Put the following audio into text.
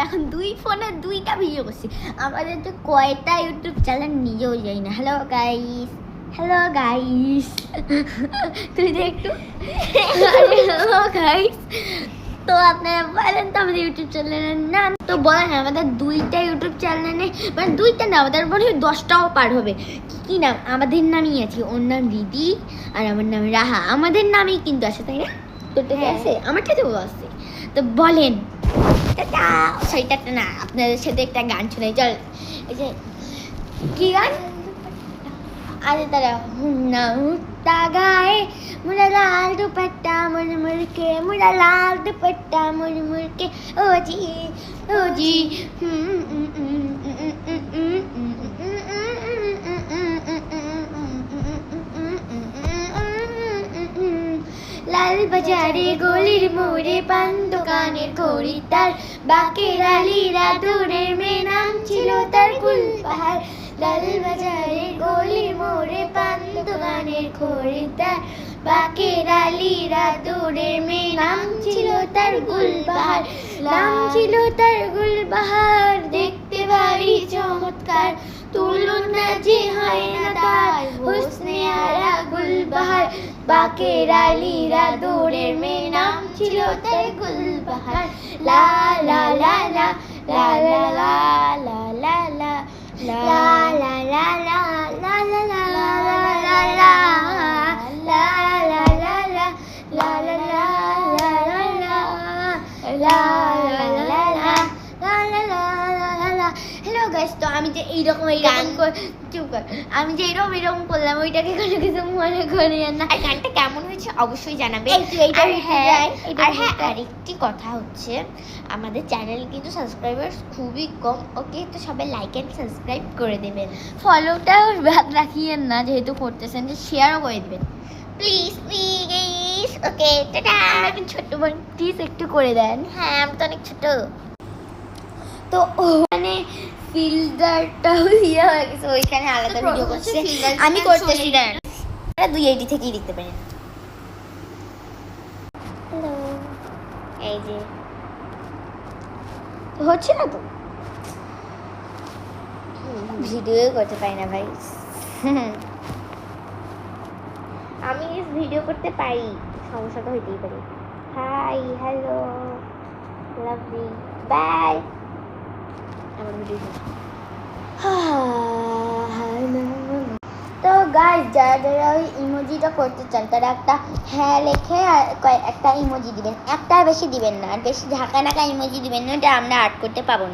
এখন 2 ফোনে 2টা ভিডিও করছি। আমাদের তো কয়টা ইউটিউব চ্যানেল নিজেও জানি না। হ্যালো গাইস তুই যে একটু হ্যালো গাইস। তো আপনারা বলেন তো আমাদের ইউটিউব চ্যানেলের নাম তো বলেন। আমাদের 2টা ইউটিউব চ্যানেলে মানে 2টা না, আমাদের মনে হয় 10টাও পার হবে। কি নাম? আমাদের নামই আছে। ওর নাম দিদি আর আমার নাম রাহা। আমাদের নামই কিন্তু আছে, তাই না? তোরটাতে আছে, আমারটাতেও আছে। তো বলেন সেইটা না, আপনাদের সাথে একটা গান শুনে চল। এই যে কি গান? আরে তারা হুন্না হুত্তা গায়ে मुड़ा लाल दुपट्टा मुड़ के मुड़ा लाल दुपट्टा मुड़ के ओ जी লাল বাজারে গলির মোড়ে পান দোকানের খরিদ্দার বাকের আলীরা দূরের মেয়ে নাম ছিল তার গুলবাহার। লাল বাজারে গলির মোড়ে পান দোকানের খরিদ্দার বাকের আলীরা দূরের মেয়ে নাম ছিল তার গুলবাহার। নাম ছিল তার গুলবাহার, দেখতে ভারী চমৎকার, তুলনা যে হয় না তার হুসনে আরা গুলবাহার। বাকের আলীরা দূরের মেয়ে নাম ছিল তার গুলবাহার। লা লা লা লা লা লা লা লা লা লা লা লা লা লা লা লা লা লা লা হ্যালো গাইস। তো আমি যে এইরকম আমি যে এরকম করলাম, ওইটাকে কোনো কিছু মনে করি না। আর গানটা কেমন হয়েছে অবশ্যই জানাবে। আরেকটি কথা হচ্ছে, আমাদের চ্যানেলে কিন্তু সাবস্ক্রাইবার খুবই কম। ওকে, তো সবাই লাইক এন্ড সাবস্ক্রাইব করে দেবেন। ফলোটাও বাদ রাখিয়েন না, যেহেতু করতেছেন, যে শেয়ারও করে দেবেন প্লিজ প্লিজ। Okay, tata. আমি ছোট্ট বোন, প্লিজ একটু করে দেন। হ্যাঁ, আমি তো অনেক ছোট। তো ওখানে ফিল্টারটা ইয়ে হয়ে গেছে, ওইখানে আলাদা ভিডিও করছে, আমি করতেছি না। 280 থেকেই দেখতে পারেন। হ্যালো, এই যে হচ্ছে না তো, ভিডিও করতে পারি না ভাই। আমি ভিডিও করতে পারি, সমস্যা তো হইতেই পারে। Hi, hello, love you, bye. আমার ভিডিও তো গাইস, যারা যারা ওই ইমোজিটা করতে চান তারা একটা হ্যাঁ লেখে আর একটা ইমোজি দিবেন। একটা বেশি দিবেন না, আর বেশি ঝাঁকা নাকা ইমোজি দিবেন না, এটা আমরা আর্ট করতে পাবো না।